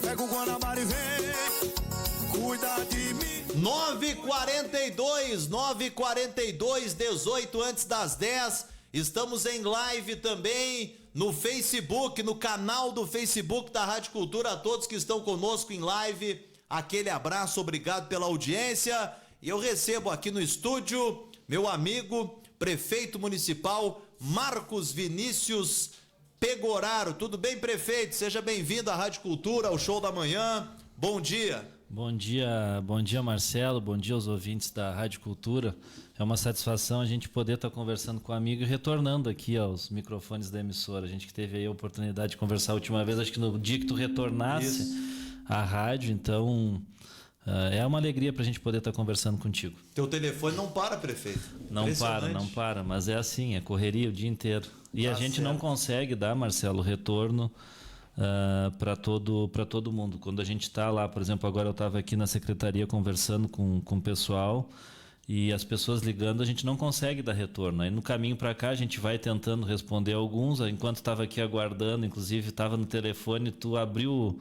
Pega o Guanabara e vem, cuida de mim. 9h42, 18 antes das 10. Estamos em live também no Facebook, no canal do Facebook da Rádio Cultura. A todos que estão conosco em live, aquele abraço, obrigado pela audiência. E eu recebo aqui no estúdio meu amigo, prefeito municipal Marcos Vinícius Pegoraro. Tudo bem, prefeito? Seja bem-vindo à Rádio Cultura, ao Show da Manhã. Bom dia. Bom dia Marcelo, bom dia aos ouvintes da Rádio Cultura. É uma satisfação a gente poder estar conversando com o amigo e retornando aqui aos microfones da emissora. A gente que teve aí a oportunidade de conversar a última vez, acho que no dia que tu retornasse à rádio, então é uma alegria para a gente poder estar conversando contigo. Teu telefone não para, prefeito. Não para, mas é assim, é correria o dia inteiro. E a gente não consegue dar, Marcelo, retorno para todo mundo. Quando a gente está lá, por exemplo, agora eu estava aqui na secretaria conversando com o pessoal e as pessoas ligando, a gente não consegue dar retorno. Aí no caminho para cá a gente vai tentando responder alguns. Enquanto estava aqui aguardando, inclusive estava no telefone, tu abriu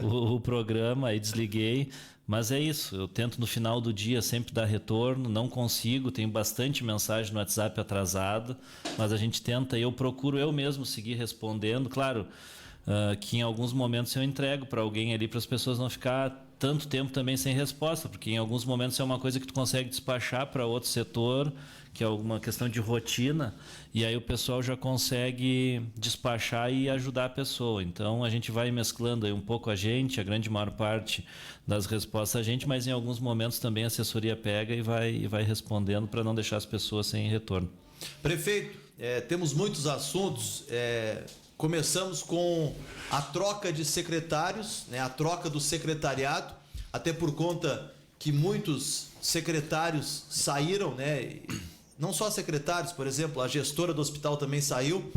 o programa, aí desliguei. Mas é isso, eu tento no final do dia sempre dar retorno, não consigo, tenho bastante mensagem no WhatsApp atrasada, mas a gente tenta e eu procuro eu mesmo seguir respondendo. Claro que em alguns momentos eu entrego para alguém ali, para as pessoas não ficar tanto tempo também sem resposta, porque em alguns momentos é uma coisa que tu consegue despachar para outro setor, que é alguma questão de rotina, e aí o pessoal já consegue despachar e ajudar a pessoa. Então a gente vai mesclando aí um pouco a grande maior parte das respostas a gente, mas em alguns momentos também a assessoria pega e vai respondendo para não deixar as pessoas sem retorno. Prefeito, temos muitos assuntos. Começamos com a troca de secretários, né, a troca do secretariado, até por conta que muitos secretários saíram, né, não só secretários, por exemplo, a gestora do hospital também saiu,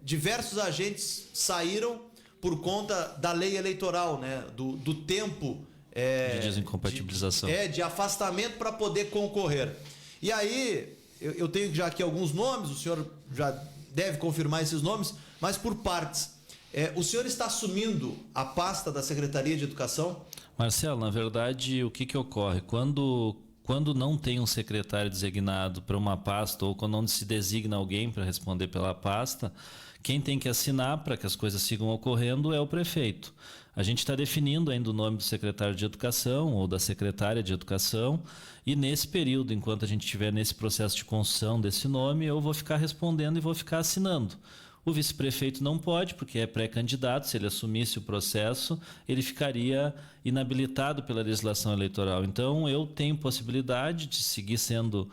diversos agentes saíram por conta da lei eleitoral, né, do tempo de desincompatibilização, de afastamento para poder concorrer. E aí eu tenho já aqui alguns nomes, o senhor já deve confirmar esses nomes, mas por partes. O senhor está assumindo a pasta da Secretaria de Educação? Marcelo, na verdade, o que ocorre? Quando não tem um secretário designado para uma pasta ou quando não se designa alguém para responder pela pasta, quem tem que assinar para que as coisas sigam ocorrendo é o prefeito. A gente está definindo ainda o nome do secretário de Educação ou da secretária de Educação e nesse período, enquanto a gente estiver nesse processo de construção desse nome, eu vou ficar respondendo e vou ficar assinando. O vice-prefeito não pode, porque é pré-candidato. Se ele assumisse o processo, ele ficaria inabilitado pela legislação eleitoral. Então, eu tenho possibilidade de seguir sendo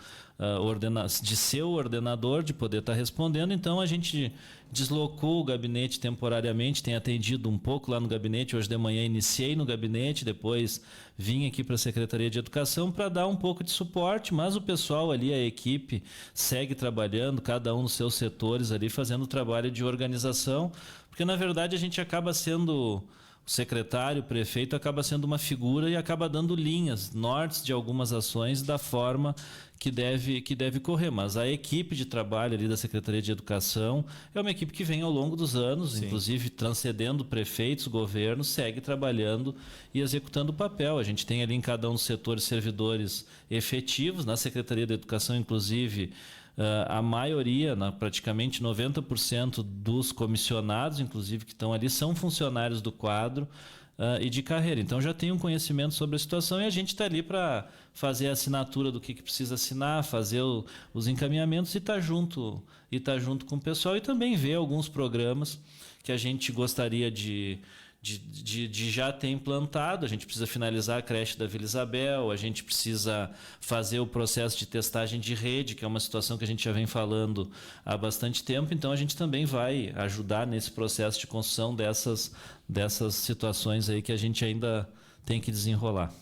de ser o ordenador, de poder estar respondendo. Então, a gente deslocou o gabinete temporariamente, tem atendido um pouco lá no gabinete. Hoje de manhã iniciei no gabinete, depois vim aqui para a Secretaria de Educação para dar um pouco de suporte, mas o pessoal ali, a equipe, segue trabalhando, cada um nos seus setores ali, fazendo o trabalho de organização, porque na verdade a gente acaba sendo, o secretário, o prefeito acaba sendo uma figura e acaba dando linhas, nortes de algumas ações da forma que deve correr, mas a equipe de trabalho ali da Secretaria de Educação é uma equipe que vem ao longo dos anos, sim, inclusive transcendendo prefeitos, governos, segue trabalhando e executando o papel. A gente tem ali em cada um dos setores servidores efetivos, na Secretaria de Educação, inclusive, a maioria, praticamente 90% dos comissionados, inclusive, que estão ali, são funcionários do quadro e de carreira. Então já tem um conhecimento sobre a situação e a gente está ali para fazer a assinatura do que precisa assinar, fazer os encaminhamentos e estar junto com o pessoal e também ver alguns programas que a gente gostaria de já ter implantado. A gente precisa finalizar a creche da Vila Isabel, a gente precisa fazer o processo de testagem de rede, que é uma situação que a gente já vem falando há bastante tempo, então a gente também vai ajudar nesse processo de construção dessas situações aí que a gente ainda tem que desenrolar.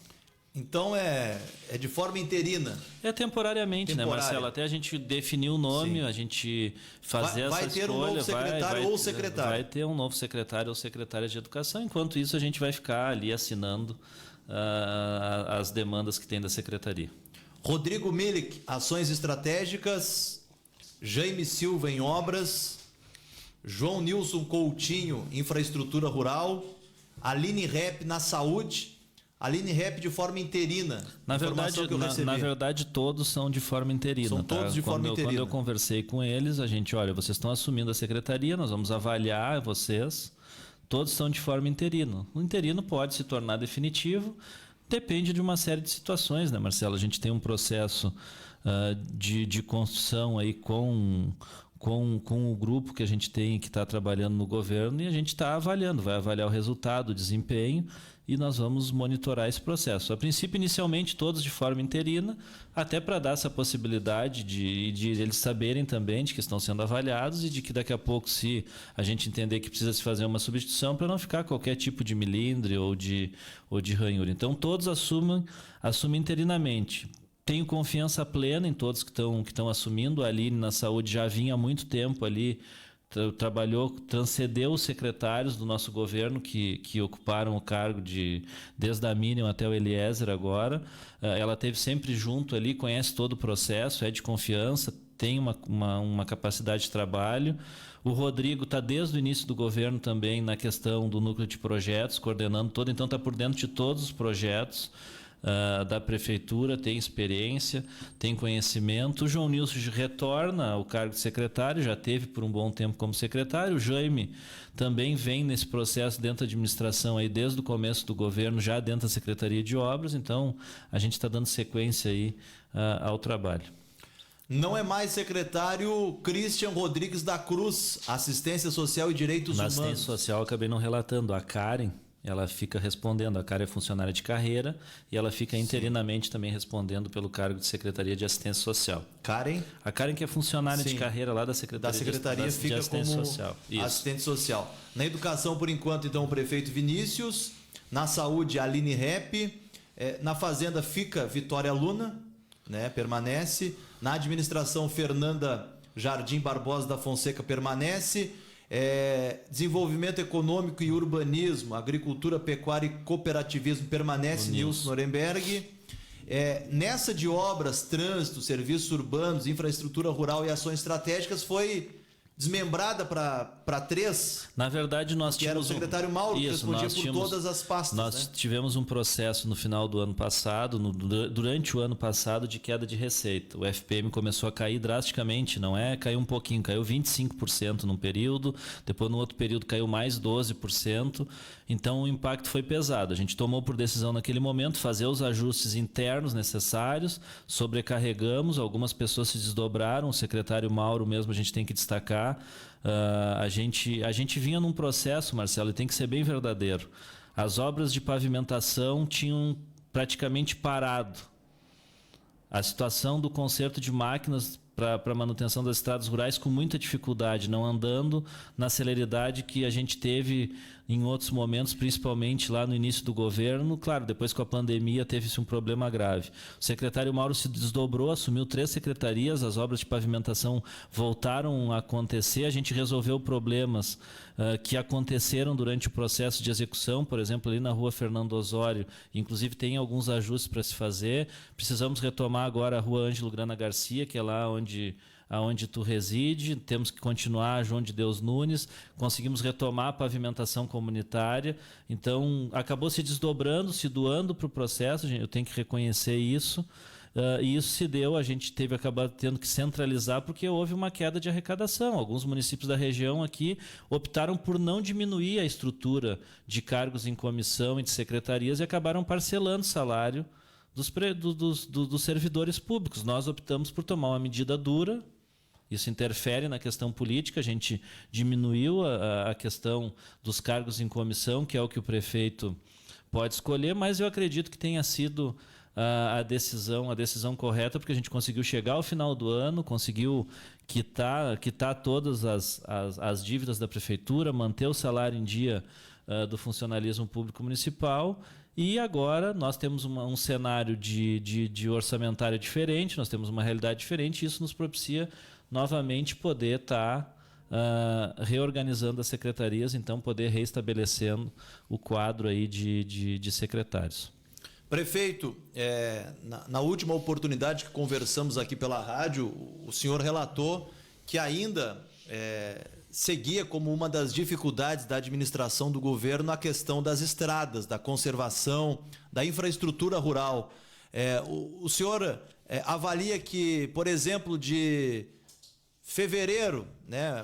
Então é de forma interina? É temporariamente, né, Marcelo? Até a gente definir o nome, sim, a gente fazer essa escolha. Vai ter um novo secretário ou secretária? Vai ter um novo secretário ou secretária de Educação. Enquanto isso, a gente vai ficar ali assinando as demandas que tem da Secretaria. Rodrigo Milik, Ações Estratégicas. Jaime Silva em Obras. João Nilson Coutinho, infraestrutura rural, Aline Rep na saúde, Aline Rep de forma interina. Na verdade, todos são de forma interina. São todos de forma interina. Quando eu conversei com eles, a gente, olha, vocês estão assumindo a secretaria, nós vamos avaliar vocês, todos são de forma interina. O interino pode se tornar definitivo, depende de uma série de situações, né, Marcelo? A gente tem um processo de construção aí com o grupo que a gente tem, que está trabalhando no governo, e a gente está avaliando, vai avaliar o resultado, o desempenho, e nós vamos monitorar esse processo. A princípio, inicialmente, todos de forma interina, até para dar essa possibilidade de eles saberem também de que estão sendo avaliados e de que daqui a pouco, se a gente entender que precisa se fazer uma substituição, para não ficar qualquer tipo de milindre ou de ranhura. Então, todos assumem interinamente. Tenho confiança plena em todos que estão assumindo. A Aline, na saúde, já vinha há muito tempo ali, transcendeu os secretários do nosso governo que ocuparam o cargo desde a Miriam até o Eliezer agora. Ela esteve sempre junto ali, conhece todo o processo, é de confiança, tem uma capacidade de trabalho. O Rodrigo está desde o início do governo também na questão do núcleo de projetos, coordenando todo, então está por dentro de todos os projetos da prefeitura, tem experiência, tem conhecimento. O João Nilson retorna ao cargo de secretário, já teve por um bom tempo como secretário. O Jaime também vem nesse processo dentro da administração aí desde o começo do governo, já dentro da Secretaria de Obras. Então a gente está dando sequência aí ao trabalho. Não é mais secretário Christian Rodrigues da Cruz, Assistência Social e Direitos Humanos. Na Assistência Social, acabei não relatando. A Karen, ela fica respondendo, a Karen é funcionária de carreira e ela fica interinamente também respondendo pelo cargo de Secretaria de Assistência Social. Karen? A Karen, que é funcionária de carreira lá da Secretaria fica de Assistência Social. Isso. Assistente Social. Na educação, por enquanto, então, o prefeito Vinícius. Na saúde, Aline Rep. Na fazenda fica Vitória Luna, né, permanece. Na administração, Fernanda Jardim Barbosa da Fonseca permanece. Desenvolvimento econômico e urbanismo, agricultura, pecuária e cooperativismo permanece Nilson Nuremberg. Nessa de obras, trânsito, serviços urbanos, infraestrutura rural e ações estratégicas foi desmembrada para 3. Na verdade, nós tínhamos... era o secretário Mauro que respondia por todas as pastas. Nós tivemos um processo no final do ano passado, durante o ano passado, de queda de receita. O FPM começou a cair drasticamente, caiu um pouquinho, caiu 25% num período, depois no outro período caiu mais 12%, então o impacto foi pesado. A gente tomou por decisão naquele momento fazer os ajustes internos necessários, sobrecarregamos, algumas pessoas se desdobraram, o secretário Mauro mesmo a gente tem que destacar. A gente vinha num processo, Marcelo, e tem que ser bem verdadeiro. As obras de pavimentação tinham praticamente parado. A situação do conserto de máquinas para manutenção das estradas rurais com muita dificuldade, não andando na celeridade que a gente teve em outros momentos, principalmente lá no início do governo. Claro, depois com a pandemia teve-se um problema grave. O secretário Mauro se desdobrou, assumiu 3 secretarias, as obras de pavimentação voltaram a acontecer, a gente resolveu problemas que aconteceram durante o processo de execução, por exemplo, ali na rua Fernando Osório, inclusive tem alguns ajustes para se fazer. Precisamos retomar agora a rua Ângelo Grana Garcia, que é lá onde tu reside, temos que continuar a João de Deus Nunes, conseguimos retomar a pavimentação comunitária, então acabou se desdobrando, se doando para o processo, eu tenho que reconhecer isso, e isso se deu, a gente acabado tendo que centralizar porque houve uma queda de arrecadação. Alguns municípios da região aqui optaram por não diminuir a estrutura de cargos em comissão e de secretarias e acabaram parcelando o salário dos servidores públicos. Nós optamos por tomar uma medida dura. Isso interfere na questão política, a gente diminuiu a questão dos cargos em comissão, que é o que o prefeito pode escolher, mas eu acredito que tenha sido a decisão correta, porque a gente conseguiu chegar ao final do ano, conseguiu quitar todas as dívidas da prefeitura, manter o salário em dia do funcionalismo público municipal. E agora nós temos um cenário de orçamentário diferente, nós temos uma realidade diferente, e isso nos propicia novamente poder estar reorganizando as secretarias, então poder reestabelecendo o quadro aí de secretários. Prefeito, na última oportunidade que conversamos aqui pela rádio, o senhor relatou que ainda seguia como uma das dificuldades da administração do governo a questão das estradas, da conservação, da infraestrutura rural. O senhor avalia que, por exemplo, de fevereiro, né,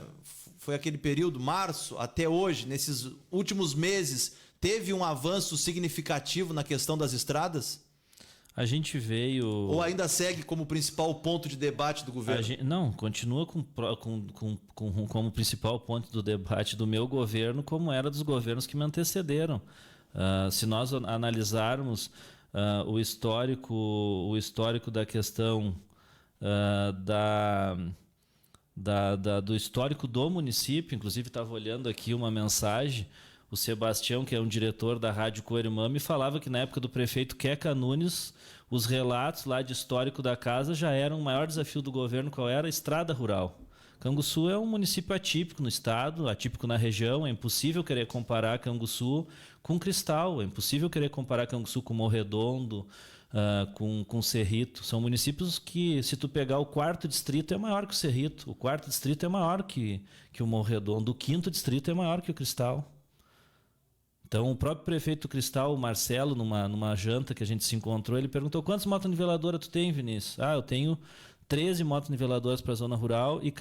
foi aquele período, março, até hoje, nesses últimos meses, teve um avanço significativo na questão das estradas? A gente veio... Ou ainda segue como principal ponto de debate do governo? Não, continua como principal ponto do debate do meu governo, como era dos governos que me antecederam. Se nós analisarmos o histórico da questão do histórico do município, inclusive estava olhando aqui uma mensagem, o Sebastião, que é um diretor da Rádio Coirmã, me falava que na época do prefeito Queca Nunes, os relatos lá de histórico da casa já eram o maior desafio do governo, qual era? A estrada rural. Canguçu é um município atípico no estado, atípico na região, é impossível querer comparar Canguçu com Cristal, é impossível querer comparar Canguçu com Morredondo, com Cerrito. São municípios que, se tu pegar o 4º distrito, é maior que o Cerrito, o 4º distrito é maior que o Morredondo, o 5º distrito é maior que o Cristal. Então, o próprio prefeito Cristal, o Marcelo, numa janta que a gente se encontrou, ele perguntou: quantas motoniveladoras tu tem, Vinícius? Eu tenho 13 motoniveladoras para a zona rural e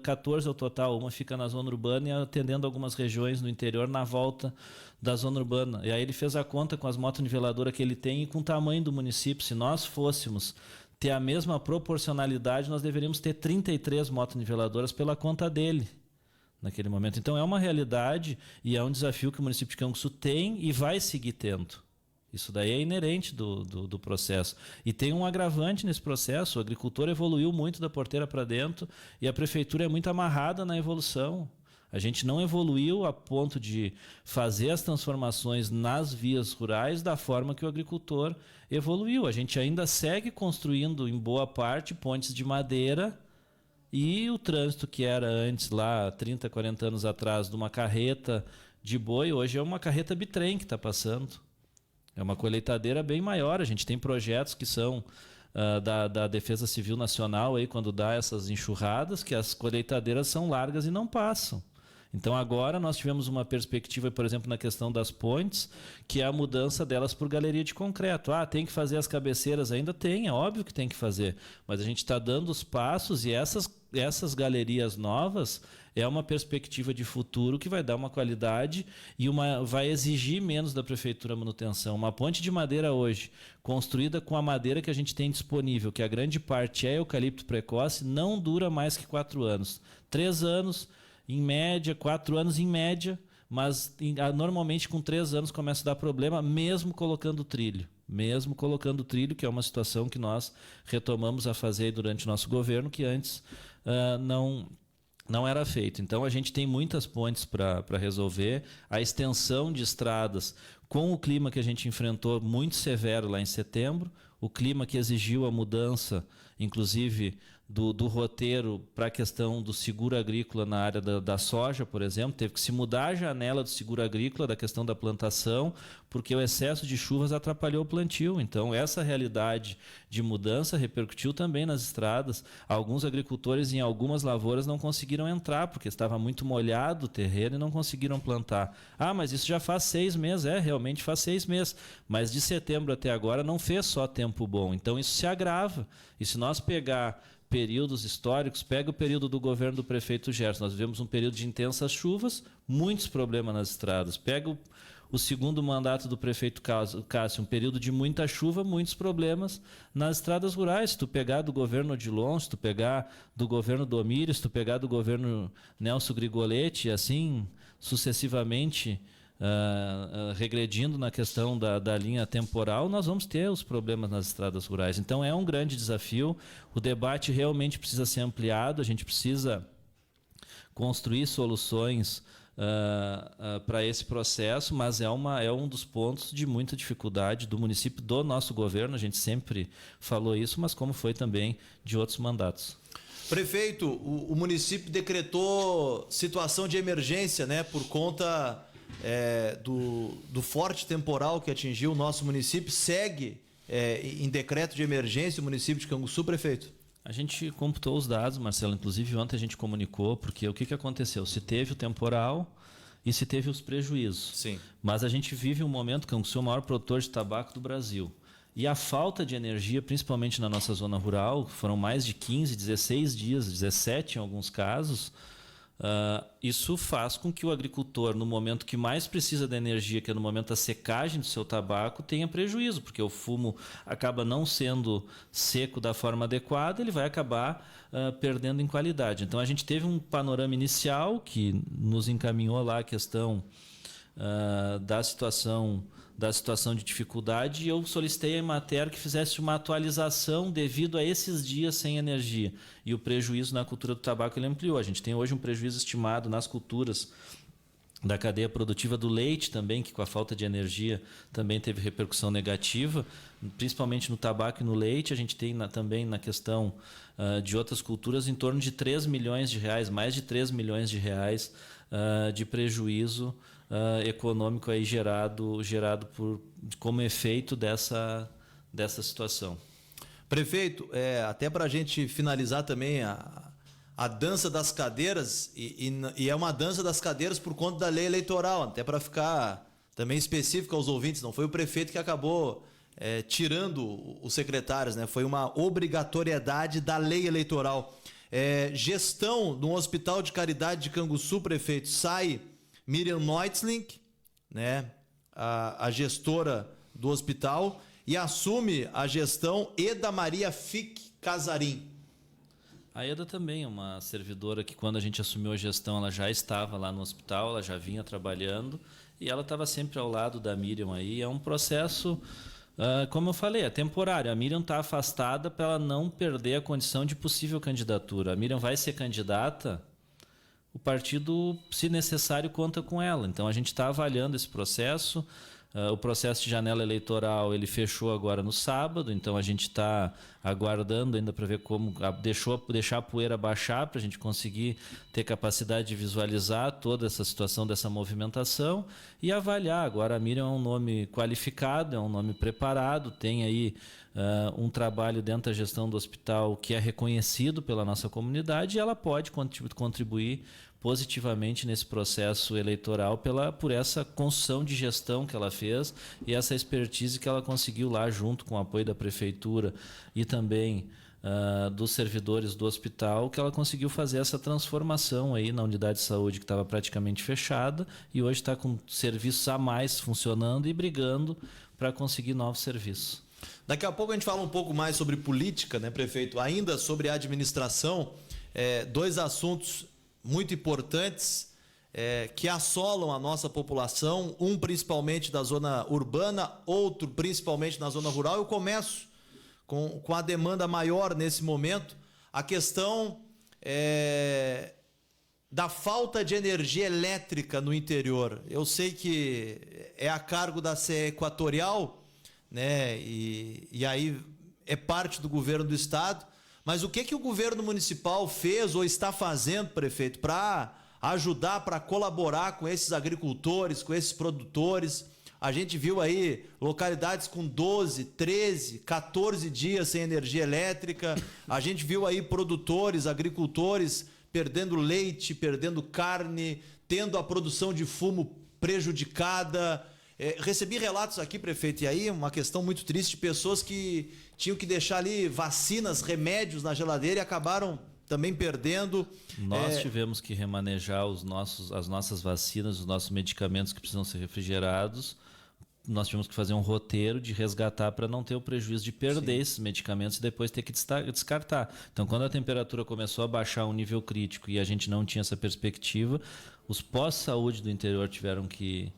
14 ao total. Uma fica na zona urbana e atendendo algumas regiões no interior na volta da zona urbana. E aí ele fez a conta com as motoniveladoras que ele tem e com o tamanho do município. Se nós fôssemos ter a mesma proporcionalidade, nós deveríamos ter 33 motoniveladoras pela conta dele naquele momento. Então é uma realidade e é um desafio que o município de Canguçu tem e vai seguir tendo. Isso daí é inerente do processo. E tem um agravante nesse processo: o agricultor evoluiu muito da porteira para dentro e a prefeitura é muito amarrada na evolução. A gente não evoluiu a ponto de fazer as transformações nas vias rurais da forma que o agricultor evoluiu. A gente ainda segue construindo, em boa parte, pontes de madeira. E o trânsito que era antes, lá 30, 40 anos atrás, de uma carreta de boi, hoje é uma carreta bitrem que está passando. É uma colheitadeira bem maior. A gente tem projetos que são da Defesa Civil Nacional, aí, quando dá essas enxurradas, que as colheitadeiras são largas e não passam. Então agora nós tivemos uma perspectiva, por exemplo, na questão das pontes, que é a mudança delas por galeria de concreto. Tem que fazer as cabeceiras, ainda tem, é óbvio que tem que fazer, mas a gente está dando os passos e essas galerias novas é uma perspectiva de futuro que vai dar uma qualidade e vai exigir menos da prefeitura a manutenção. Uma ponte de madeira hoje, construída com a madeira que a gente tem disponível, que a grande parte é eucalipto precoce, não dura mais que 4 anos. 3 anos... em média, 4 anos em média, mas normalmente com 3 anos começa a dar problema, mesmo colocando trilho. Mesmo colocando trilho, que é uma situação que nós retomamos a fazer durante o nosso governo, que antes não era feito. Então a gente tem muitas pontes para resolver. A extensão de estradas, com o clima que a gente enfrentou muito severo lá em setembro, o clima que exigiu a mudança, inclusive, do roteiro para a questão do seguro agrícola na área da soja, por exemplo. Teve que se mudar a janela do seguro agrícola, da questão da plantação, porque o excesso de chuvas atrapalhou o plantio. Então, essa realidade de mudança repercutiu também nas estradas. Alguns agricultores em algumas lavouras não conseguiram entrar, porque estava muito molhado o terreno e não conseguiram plantar. Mas isso já faz 6 meses. Realmente faz 6 meses. Mas de setembro até agora não fez só tempo bom. Então, isso se agrava. E se nós pegar períodos históricos, pega o período do governo do prefeito Gerson, nós vivemos um período de intensas chuvas, muitos problemas nas estradas. Pega o segundo mandato do prefeito Cássio, um período de muita chuva, muitos problemas nas estradas rurais. Se tu pegar do governo Odilon, se tu pegar do governo Domiro, se tu pegar do governo Nelson Grigoletti, assim sucessivamente, regredindo na questão da linha temporal, nós vamos ter os problemas nas estradas rurais. Então é um grande desafio. O debate realmente precisa ser ampliado, a gente precisa construir soluções para esse processo, mas é um dos pontos de muita dificuldade do município, do nosso governo. A gente sempre falou isso, mas como foi também de outros mandatos. Prefeito, o município decretou situação de emergência, né, por conta do forte temporal que atingiu o nosso município. Segue em decreto de emergência o município de Canguçu, prefeito? A gente computou os dados, Marcelo, inclusive ontem a gente comunicou, porque o que aconteceu? Se teve o temporal e se teve os prejuízos. Sim. Mas a gente vive um momento que é o maior produtor de tabaco do Brasil. E a falta de energia, principalmente na nossa zona rural, foram mais de 15, 16 dias, 17 em alguns casos, isso faz com que o agricultor, no momento que mais precisa da energia, que é no momento da secagem do seu tabaco, tenha prejuízo, porque o fumo acaba não sendo seco da forma adequada, ele vai acabar perdendo em qualidade. Então a gente teve um panorama inicial que nos encaminhou lá a questão da situação de dificuldade, e eu solicitei a Emater que fizesse uma atualização devido a esses dias sem energia. E o prejuízo na cultura do tabaco ele ampliou. A gente tem hoje um prejuízo estimado nas culturas da cadeia produtiva do leite também, que com a falta de energia também teve repercussão negativa, principalmente no tabaco e no leite. A gente tem também na questão de outras culturas em torno de 3 milhões de reais, mais de 3 milhões de reais de prejuízo econômico aí gerado como efeito dessa situação. Prefeito, até para a gente finalizar também a dança das cadeiras, e é uma dança das cadeiras por conta da lei eleitoral, até para ficar também específico aos ouvintes, não foi o prefeito que acabou tirando os secretários, né? Foi uma obrigatoriedade da lei eleitoral. Gestão de um hospital de caridade de Canguçu, prefeito, sai Miriam Neutzlink, né, a gestora do hospital, e assume a gestão Eda Maria Fick Casarim. A Eda também é uma servidora que, quando a gente assumiu a gestão, ela já estava lá no hospital, ela já vinha trabalhando, e ela estava sempre ao lado da Miriam aí. É um processo, como eu falei, é temporário. A Miriam está afastada para ela não perder a condição de possível candidatura. A Miriam vai ser candidata, o partido, se necessário, conta com ela. Então a gente está avaliando esse processo. O processo de janela eleitoral ele fechou agora no sábado, então a gente está aguardando ainda para ver como deixar a poeira baixar, para a gente conseguir ter capacidade de visualizar toda essa situação dessa movimentação e avaliar. Agora a Miriam é um nome qualificado, é um nome preparado, tem aí um trabalho dentro da gestão do hospital que é reconhecido pela nossa comunidade, e ela pode contribuir positivamente nesse processo eleitoral por essa construção de gestão que ela fez e essa expertise que ela conseguiu lá, junto com o apoio da prefeitura e também dos servidores do hospital, que ela conseguiu fazer essa transformação aí na unidade de saúde que estava praticamente fechada e hoje está com serviços a mais funcionando e brigando para conseguir novos serviços. Daqui a pouco a gente fala um pouco mais sobre política, né, prefeito? Ainda sobre a administração, dois assuntos muito importantes que assolam a nossa população, um principalmente da zona urbana, outro principalmente na zona rural. Eu começo com a demanda maior nesse momento, a questão da falta de energia elétrica no interior. Eu sei que é a cargo da CE Equatorial, né? E aí é parte do governo do estado. Mas o que o governo municipal fez ou está fazendo, prefeito, para ajudar, para colaborar com esses agricultores, com esses produtores? A gente viu aí localidades com 12, 13, 14 dias sem energia elétrica. A gente viu aí produtores, agricultores perdendo leite, perdendo carne, tendo a produção de fumo prejudicada. Recebi relatos aqui, prefeito, e aí uma questão muito triste de pessoas que tinham que deixar ali vacinas, remédios na geladeira e acabaram também perdendo. Nós tivemos que remanejar as nossas vacinas, os nossos medicamentos que precisam ser refrigerados. Nós tivemos que fazer um roteiro de resgatar para não ter o prejuízo de perder esses medicamentos e depois ter que descartar. Então, quando a temperatura começou a baixar a um nível crítico e a gente não tinha essa perspectiva, os pós-saúde do interior tiveram que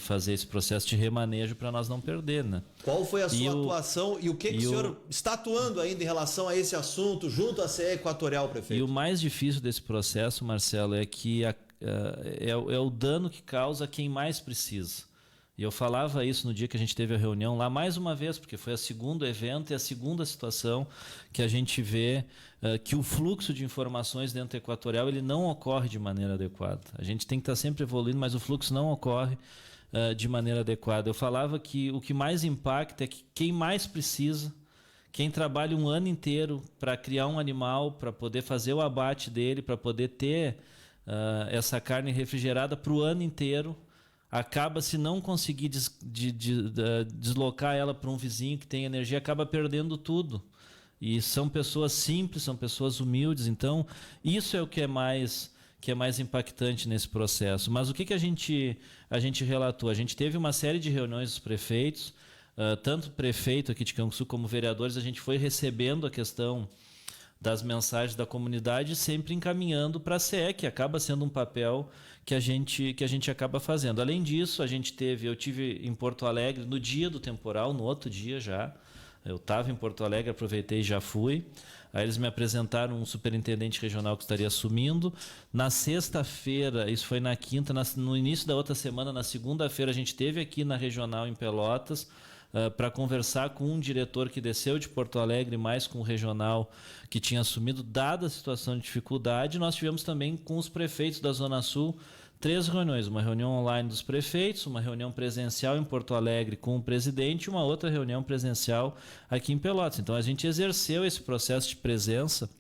fazer esse processo de remanejo para nós não perder, né? Qual foi a sua atuação e o que o senhor está atuando ainda em relação a esse assunto junto à CE Equatorial, prefeito? E o mais difícil desse processo, Marcelo, é que é o dano que causa quem mais precisa. E eu falava isso no dia que a gente teve a reunião lá, mais uma vez, porque foi o segundo evento e a segunda situação que a gente vê que o fluxo de informações dentro do Equatorial ele não ocorre de maneira adequada. A gente tem que estar sempre evoluindo, mas o fluxo não ocorre de maneira adequada. Eu falava que o que mais impacta é que quem mais precisa, quem trabalha um ano inteiro para criar um animal, para poder fazer o abate dele, para poder ter essa carne refrigerada para o ano inteiro, acaba, se não conseguir deslocar ela para um vizinho que tem energia, acaba perdendo tudo. E são pessoas simples, são pessoas humildes. Então, isso é o que é mais impactante nesse processo. Mas o que a gente relatou? A gente teve uma série de reuniões dos prefeitos, tanto o prefeito aqui de Canguçu como vereadores, a gente foi recebendo a questão das mensagens da comunidade, sempre encaminhando para a CE, que acaba sendo um papel que a gente acaba fazendo. Além disso, eu tive em Porto Alegre no dia do temporal, no outro dia já. Eu estava em Porto Alegre, aproveitei e já fui. Aí eles me apresentaram um superintendente regional que estaria assumindo. Na sexta-feira, isso foi na quinta, no início da outra semana, na segunda-feira, a gente esteve aqui na regional em Pelotas para conversar com um diretor que desceu de Porto Alegre, mais com o regional que tinha assumido, dada a situação de dificuldade. Nós tivemos também com os prefeitos da Zona Sul 3 reuniões, uma reunião online dos prefeitos, uma reunião presencial em Porto Alegre com o presidente e uma outra reunião presencial aqui em Pelotas. Então, a gente exerceu esse processo de presença,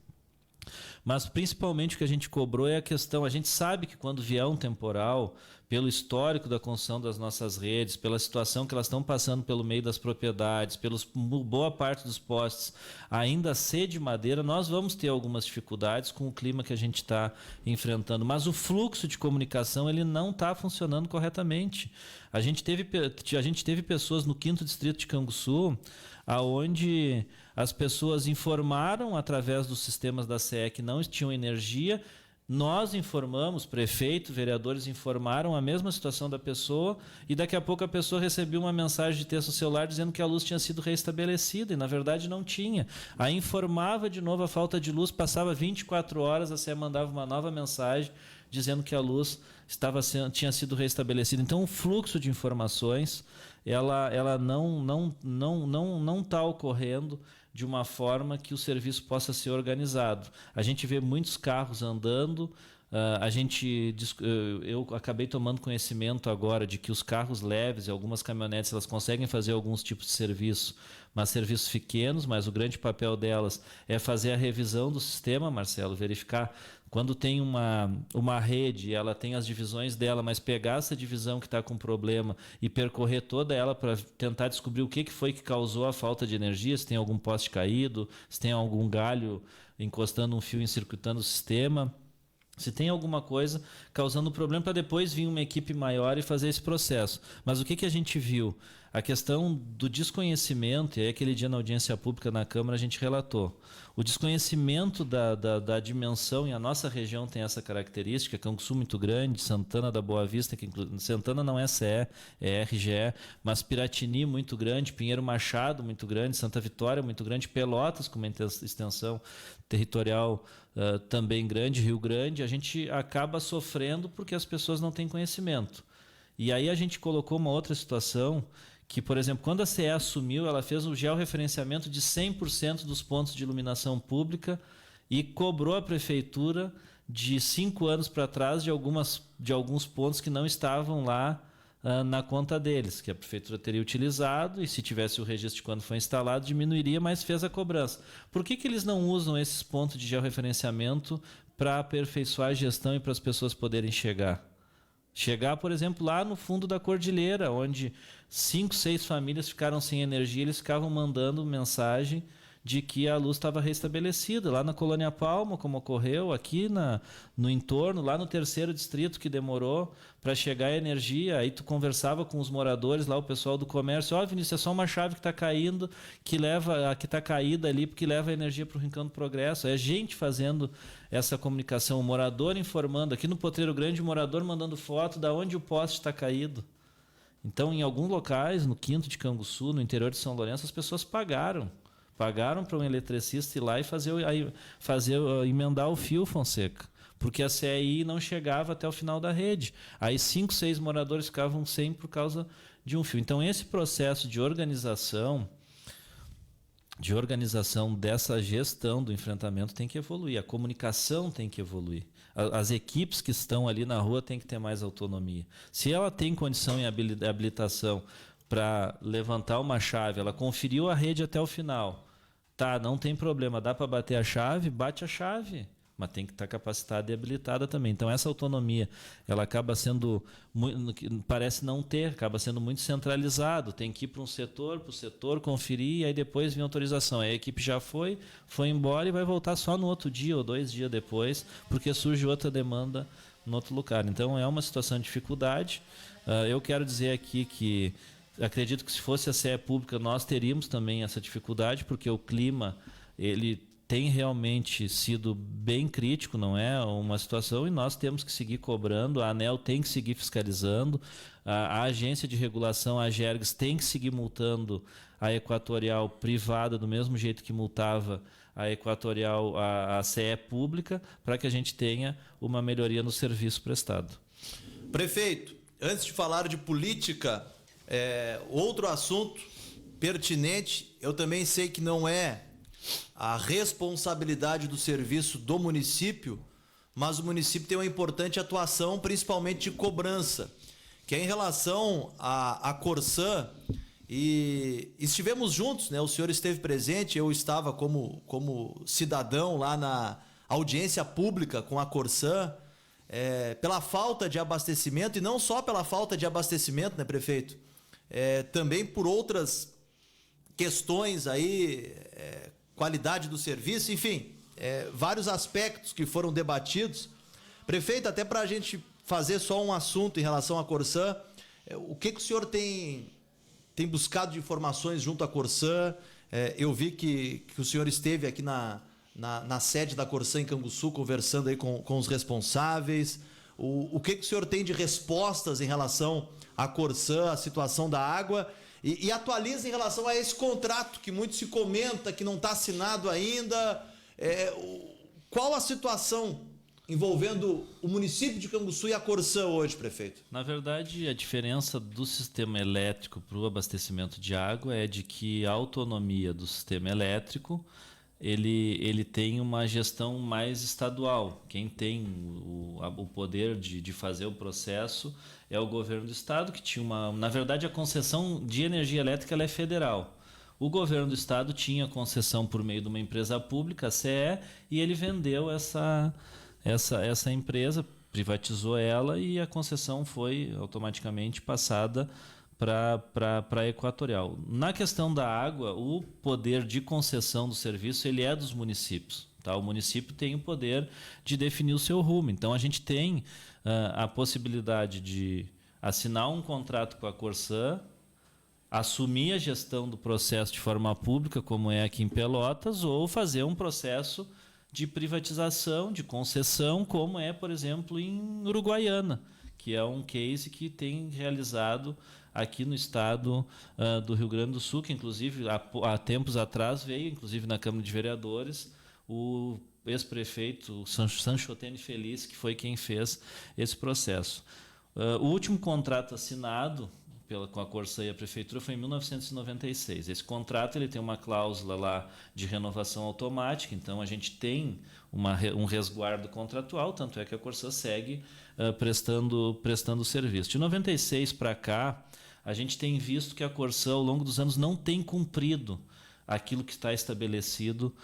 mas principalmente o que a gente cobrou é a questão, a gente sabe que quando vier um temporal, pelo histórico da construção das nossas redes, pela situação que elas estão passando pelo meio das propriedades, boa parte dos postes ainda ser de madeira, nós vamos ter algumas dificuldades com o clima que a gente está enfrentando. Mas o fluxo de comunicação ele não está funcionando corretamente. A gente teve pessoas no 5º Distrito de Canguçu, aonde as pessoas informaram através dos sistemas da CE que não tinham energia. Nós informamos, prefeito, vereadores informaram a mesma situação da pessoa e daqui a pouco a pessoa recebeu uma mensagem de texto no celular dizendo que a luz tinha sido restabelecida e na verdade não tinha. Aí informava de novo a falta de luz, passava 24 horas, a CE mandava uma nova mensagem dizendo que a luz tinha sido restabelecida. Então o fluxo de informações ela não está ocorrendo de uma forma que o serviço possa ser organizado. A gente vê muitos carros andando, eu acabei tomando conhecimento agora de que os carros leves e algumas caminhonetes elas conseguem fazer alguns tipos de serviço, mas serviços pequenos, mas o grande papel delas é fazer a revisão do sistema, Marcelo, verificar quando tem uma rede, ela tem as divisões dela, mas pegar essa divisão que está com problema e percorrer toda ela para tentar descobrir o que foi que causou a falta de energia, se tem algum poste caído, se tem algum galho encostando um fio e circuitando o sistema, se tem alguma coisa causando problema, para depois vir uma equipe maior e fazer esse processo. Mas o que a gente viu? A questão do desconhecimento, e aí aquele dia na audiência pública na Câmara a gente relatou, o desconhecimento da dimensão, e a nossa região tem essa característica, Canguçu muito grande, Santana da Boa Vista, que Santana não é CE, é RGE, mas Piratini muito grande, Pinheiro Machado muito grande, Santa Vitória muito grande, Pelotas com uma extensão territorial também grande, Rio Grande, a gente acaba sofrendo porque as pessoas não têm conhecimento. E aí a gente colocou uma outra situação que, por exemplo, quando a CE assumiu, ela fez o georreferenciamento de 100% dos pontos de iluminação pública e cobrou a prefeitura de 5 anos para trás de alguns pontos que não estavam lá na conta deles, que a prefeitura teria utilizado e se tivesse o registro de quando foi instalado, diminuiria, mas fez a cobrança. Por que eles não usam esses pontos de georreferenciamento para aperfeiçoar a gestão e para as pessoas poderem chegar? Chegar, por exemplo, lá no fundo da cordilheira, onde 5, 6 famílias ficaram sem energia, eles ficavam mandando mensagem de que a luz estava restabelecida. Lá na Colônia Palma, como ocorreu, aqui no entorno, lá no 3º Distrito, que demorou para chegar a energia. Aí tu conversava com os moradores lá, o pessoal do comércio, Vinícius, é só uma chave que está caindo, que está caída ali, porque leva a energia para o Rincão do Progresso. É a gente fazendo essa comunicação, o morador informando. Aqui no Potreiro Grande, o morador mandando foto de onde o poste está caído. Então, em alguns locais, no 5º de Canguçu, no interior de São Lourenço, as pessoas pagaram para um eletricista ir lá e emendar o fio, Fonseca, porque a CEI não chegava até o final da rede. Aí 5, 6 moradores ficavam sem por causa de um fio. Então, esse processo de organização dessa gestão do enfrentamento tem que evoluir, a comunicação tem que evoluir. As equipes que estão ali na rua têm que ter mais autonomia. Se ela tem condição e habilitação para levantar uma chave, ela conferiu a rede até o final, Tá, não tem problema, dá para bater a chave, bate a chave, mas tem que estar capacitada e habilitada também. Então essa autonomia, ela acaba sendo, parece não ter, acaba sendo muito centralizado, tem que ir para o setor conferir, e aí depois vem autorização. Aí a equipe já foi embora e vai voltar só no outro dia ou 2 dias depois, porque surge outra demanda no outro lugar. Então é uma situação de dificuldade. Eu quero dizer aqui que acredito que se fosse a CE pública nós teríamos também essa dificuldade, porque o clima ele tem realmente sido bem crítico, não é uma situação, e nós temos que seguir cobrando, a ANEEL tem que seguir fiscalizando, a agência de regulação, a AGERGS, tem que seguir multando a Equatorial privada do mesmo jeito que multava a Equatorial, a CE pública, para que a gente tenha uma melhoria no serviço prestado. Prefeito, antes de falar de política, outro assunto pertinente, eu também sei que não é a responsabilidade do serviço do município, mas o município tem uma importante atuação, principalmente de cobrança, que é em relação à Corsã, e estivemos juntos, né? O senhor esteve presente, eu estava como cidadão lá na audiência pública com a Corsã, pela falta de abastecimento, e não só pela falta de abastecimento, né, prefeito? Também por outras questões aí, qualidade do serviço, enfim, vários aspectos que foram debatidos. Prefeito, até para a gente fazer só um assunto em relação à Corsã, o que o senhor tem buscado de informações junto à Corsã? Eu vi que o senhor esteve aqui na sede da Corsã em Canguçu, conversando aí com os responsáveis. O que o senhor tem de respostas em relação à Corsã, à situação da água? E atualiza em relação a esse contrato que muito se comenta, que não está assinado ainda. Qual a situação envolvendo o município de Canguçu e a Corsã hoje, prefeito? Na verdade, a diferença do sistema elétrico para o abastecimento de água é de que a autonomia do sistema elétrico ele tem uma gestão mais estadual. Quem tem o poder de fazer o processo é o governo do estado, que tinha na verdade, a concessão de energia elétrica ela é federal. O governo do estado tinha concessão por meio de uma empresa pública, a CE, e ele vendeu essa empresa, privatizou ela, e a concessão foi automaticamente passada para a Equatorial. Na questão da água, o poder de concessão do serviço ele é dos municípios. Tá? O município tem o poder de definir o seu rumo. Então, a gente tem a possibilidade de assinar um contrato com a Corsã, assumir a gestão do processo de forma pública, como é aqui em Pelotas, ou fazer um processo de privatização, de concessão, como é, por exemplo, em Uruguaiana, que é um case que tem realizado aqui no estado do Rio Grande do Sul, que inclusive há tempos atrás veio, inclusive na Câmara de Vereadores, o ex-prefeito Sanchotene Feliz, que foi quem fez esse processo. O último contrato assinado com a Corsã e a Prefeitura foi em 1996. Esse contrato ele tem uma cláusula lá de renovação automática, então a gente tem um resguardo contratual, tanto é que a Corsã segue prestando serviço. De 96 para cá, a gente tem visto que a Corsã, ao longo dos anos, não tem cumprido aquilo que está estabelecido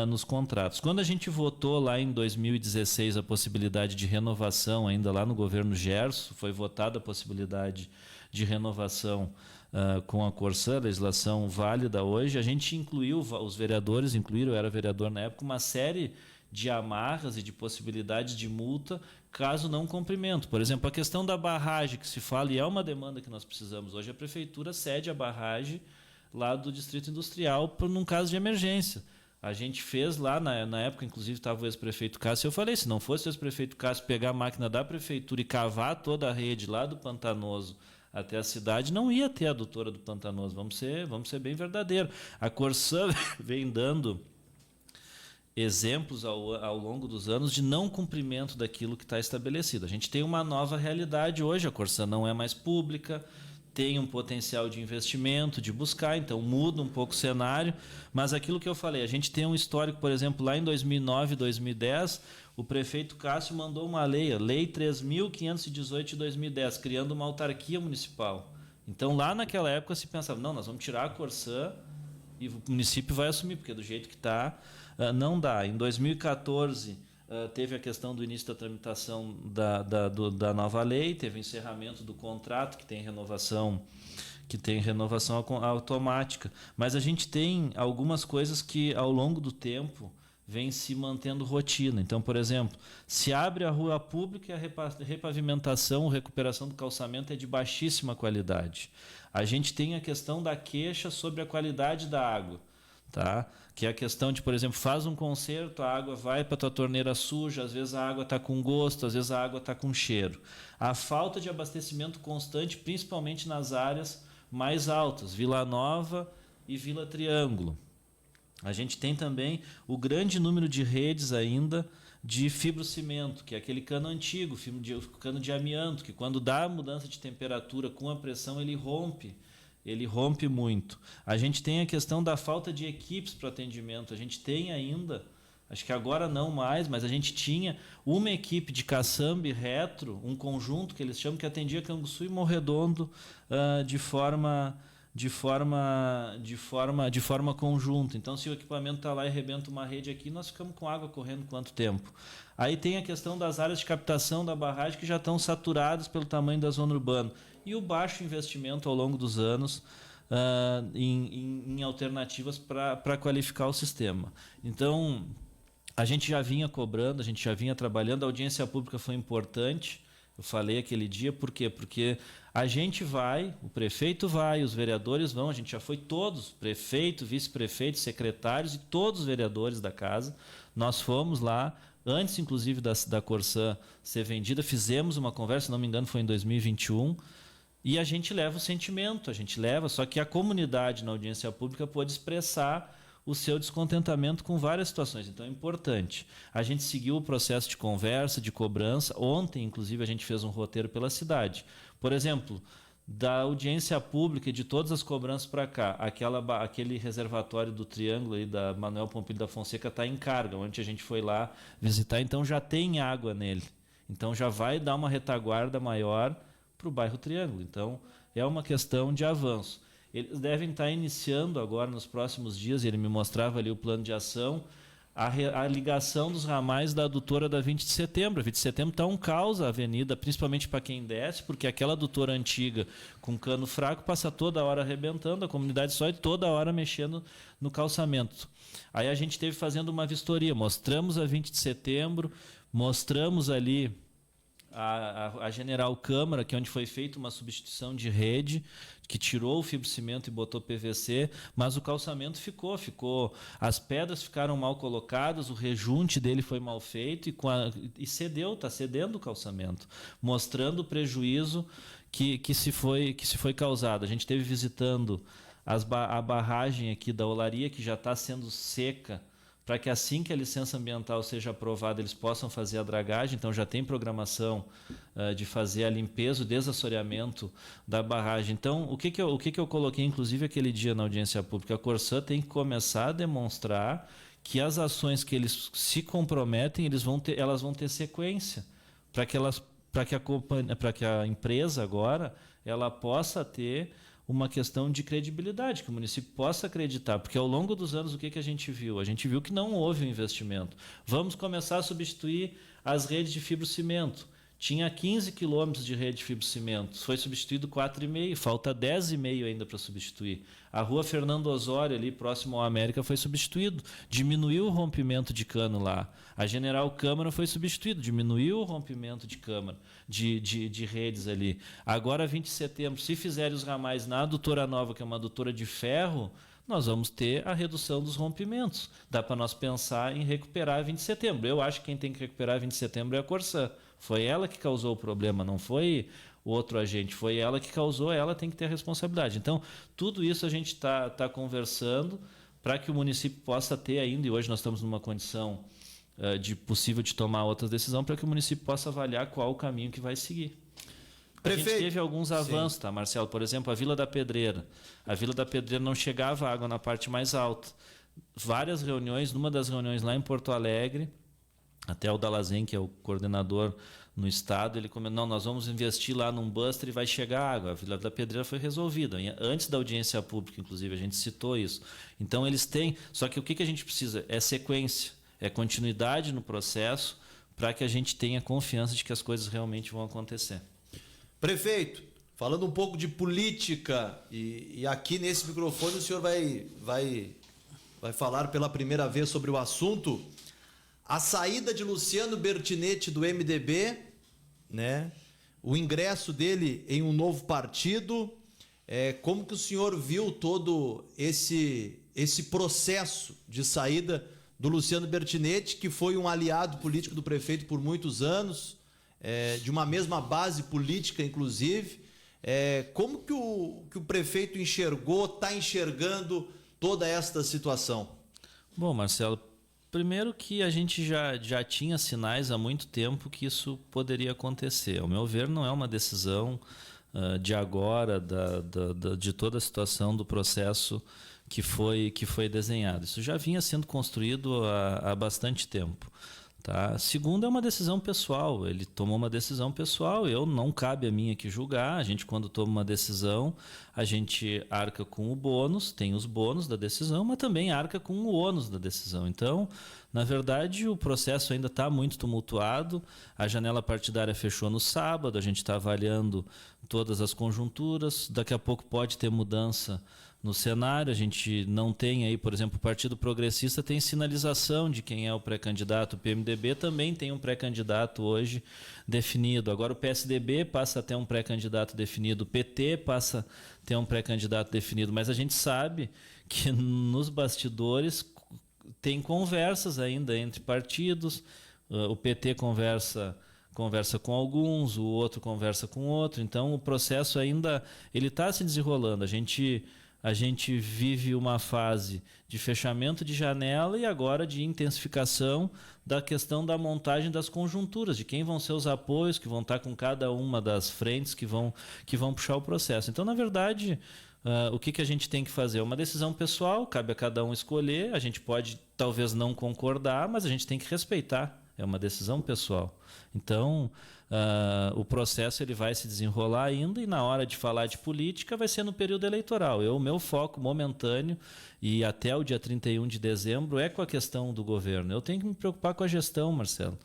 nos contratos. Quando a gente votou lá em 2016 a possibilidade de renovação, ainda lá no governo Gerson, foi votada a possibilidade de renovação com a Corsã, legislação válida hoje, a gente incluiu, os vereadores incluíram, eu era vereador na época, uma série de amarras e de possibilidades de multa caso não cumprimento. Por exemplo, a questão da barragem que se fala, e é uma demanda que nós precisamos hoje, a Prefeitura cede a barragem lá do Distrito Industrial num caso de emergência. A gente fez lá, na época, inclusive estava o ex-prefeito Cássio, eu falei, se não fosse o ex-prefeito Cássio pegar a máquina da Prefeitura e cavar toda a rede lá do Pantanoso até a cidade, não ia ter a adutora do Pantanoso, vamos ser bem verdadeiros. A Corsã vem dando exemplos ao longo dos anos de não cumprimento daquilo que está estabelecido. A gente tem uma nova realidade hoje, a Corsã não é mais pública, tem um potencial de investimento, de buscar, então muda um pouco o cenário, mas aquilo que eu falei, a gente tem um histórico, por exemplo, lá em 2009, 2010, o prefeito Cássio mandou uma lei, a Lei 3.518 de 2010, criando uma autarquia municipal. Então lá naquela época se pensava, não, nós vamos tirar a Corsã E o município vai assumir, porque do jeito que está, não dá. Em 2014, teve a questão do início da tramitação da nova lei, teve o encerramento do contrato, que tem renovação automática. Mas a gente tem algumas coisas que, ao longo do tempo, vem se mantendo rotina. Então, por exemplo, se abre a rua pública e a repavimentação, recuperação do calçamento é de baixíssima qualidade. A gente tem a questão da queixa sobre a qualidade da água, tá? Que é a questão de, por exemplo, faz um concerto, a água vai para a tua torneira suja, às vezes a água está com gosto, às vezes a água está com cheiro. A falta de abastecimento constante, principalmente nas áreas mais altas, Vila Nova e Vila Triângulo. A gente tem também o grande número de redes ainda de fibrocimento, que é aquele cano antigo, cano de amianto, que quando dá mudança de temperatura com a pressão ele rompe muito. A gente tem a questão da falta de equipes para atendimento. A gente tem ainda, acho que agora não mais, mas a gente tinha uma equipe de caçamba e retro, um conjunto que eles chamam, que atendia Canguçu e Morredondo de forma conjunta. Então, se o equipamento está lá e arrebenta uma rede aqui, nós ficamos com água correndo quanto tempo? Aí tem a questão das áreas de captação da barragem que já estão saturadas pelo tamanho da zona urbana. E o baixo investimento ao longo dos anos em alternativas para qualificar o sistema. Então, a gente já vinha cobrando, a gente já vinha trabalhando, a audiência pública foi importante. Eu falei aquele dia, por quê? Porque a gente vai, o prefeito vai, os vereadores vão, a gente já foi todos, prefeito, vice-prefeito, secretários e todos os vereadores da casa. Nós fomos lá, antes inclusive da Corsã ser vendida, fizemos uma conversa, se não me engano foi em 2021, e a gente leva o sentimento, só que a comunidade na audiência pública pôde expressar o seu descontentamento com várias situações. Então é importante. A gente seguiu o processo de conversa, de cobrança. Ontem, inclusive, a gente fez um roteiro pela cidade. Por exemplo, da audiência pública e de todas as cobranças para cá, aquele reservatório do Triângulo aí da Manuel Pompilho da Fonseca está em carga, onde a gente foi lá visitar, então já tem água nele. Então já vai dar uma retaguarda maior para o bairro Triângulo. Então é uma questão de avanço. Eles devem estar iniciando agora, nos próximos dias, ele me mostrava ali o plano de ação, a ligação dos ramais da adutora da 20 de setembro. A 20 de setembro está um caos a avenida, principalmente para quem desce, porque aquela adutora antiga com cano fraco passa toda hora arrebentando, a comunidade só toda hora mexendo no calçamento. Aí a gente esteve fazendo uma vistoria, mostramos a 20 de setembro, mostramos ali a General Câmara, que é onde foi feita uma substituição de rede, que tirou o fibrocimento e botou PVC, mas o calçamento ficou, as pedras ficaram mal colocadas, o rejunte dele foi mal feito e está cedendo o calçamento, mostrando o prejuízo que se foi causado. A gente esteve visitando a barragem aqui da Olaria, que já está sendo seca, para que assim que a licença ambiental seja aprovada, eles possam fazer a dragagem. Então já tem programação de fazer a limpeza, o desassoreamento da barragem. Então, o que eu coloquei, inclusive, aquele dia na audiência pública? A Corsã tem que começar a demonstrar que as ações que eles se comprometem, elas vão ter sequência, para que a empresa agora ela possa ter uma questão de credibilidade, que o município possa acreditar, porque ao longo dos anos o que a gente viu? A gente viu que não houve um investimento. Vamos começar a substituir as redes de fibrocimento. Tinha 15 quilômetros de rede de fibrocimento, foi substituído 4,5, falta 10,5 ainda para substituir. A rua Fernando Osório, ali próximo ao América, foi substituído, diminuiu o rompimento de cano lá. A General Câmara foi substituído, diminuiu o rompimento de câmara, de redes ali. Agora, 20 de setembro, se fizerem os ramais na adutora nova, que é uma adutora de ferro, nós vamos ter a redução dos rompimentos. Dá para nós pensar em recuperar 20 de setembro. Eu acho que quem tem que recuperar 20 de setembro é a Corsã. Foi ela que causou o problema, não foi o outro agente. Foi ela que causou, ela tem que ter a responsabilidade. Então, tudo isso a gente está conversando para que o município possa ter ainda, e hoje nós estamos numa condição possível de tomar outras decisões, para que o município possa avaliar qual o caminho que vai seguir. Prefeito. A gente teve alguns avanços, tá, Marcelo? Por exemplo, a Vila da Pedreira. A Vila da Pedreira não chegava água na parte mais alta. Várias reuniões, numa das reuniões lá em Porto Alegre, até o Dalazen, que é o coordenador no estado, ele comentou, não, nós vamos investir lá num buster e vai chegar água. A Vila da Pedreira foi resolvida. Antes da audiência pública, inclusive, a gente citou isso. Então, eles têm... Só que o que a gente precisa? É sequência, é continuidade no processo para que a gente tenha confiança de que as coisas realmente vão acontecer. Prefeito, falando um pouco de política, e aqui nesse microfone o senhor vai falar pela primeira vez sobre o assunto, a saída de Luciano Bertinetti do MDB, né? O ingresso dele em um novo partido, como que o senhor viu todo esse processo de saída do Luciano Bertinetti, que foi um aliado político do prefeito por muitos anos, de uma mesma base política, inclusive. Como que o prefeito está enxergando toda esta situação? Bom, Marcelo, primeiro que a gente já tinha sinais há muito tempo que isso poderia acontecer. Ao meu ver, não é uma decisão de agora, de toda a situação do processo que foi desenhado. Isso já vinha sendo construído há bastante tempo. Tá? Segundo, é uma decisão pessoal. Ele tomou uma decisão pessoal. Não cabe a mim aqui julgar. A gente, quando toma uma decisão, a gente arca com o bônus, tem os bônus da decisão, mas também arca com o ônus da decisão. Então, na verdade, o processo ainda está muito tumultuado. A janela partidária fechou no sábado. A gente está avaliando todas as conjunturas. Daqui a pouco pode ter mudança no cenário. A gente não tem aí, por exemplo, o Partido Progressista tem sinalização de quem é o pré-candidato. O PMDB também tem um pré-candidato hoje definido. Agora o PSDB passa a ter um pré-candidato definido. O PT passa a ter um pré-candidato definido. Mas a gente sabe que nos bastidores tem conversas ainda entre partidos. O PT conversa com alguns, o outro conversa com o outro. Então o processo ainda ele está se desenrolando. A gente vive uma fase de fechamento de janela e agora de intensificação da questão da montagem das conjunturas, de quem vão ser os apoios que vão estar com cada uma das frentes que vão puxar o processo. Então, na verdade, o que a gente tem que fazer? É uma decisão pessoal, cabe a cada um escolher, a gente pode talvez não concordar, mas a gente tem que respeitar, é uma decisão pessoal. Então, o processo ele vai se desenrolar ainda e na hora de falar de política vai ser no período eleitoral. O meu foco momentâneo e até o dia 31 de dezembro é com a questão do governo. Eu tenho que me preocupar com a gestão, Marcelo.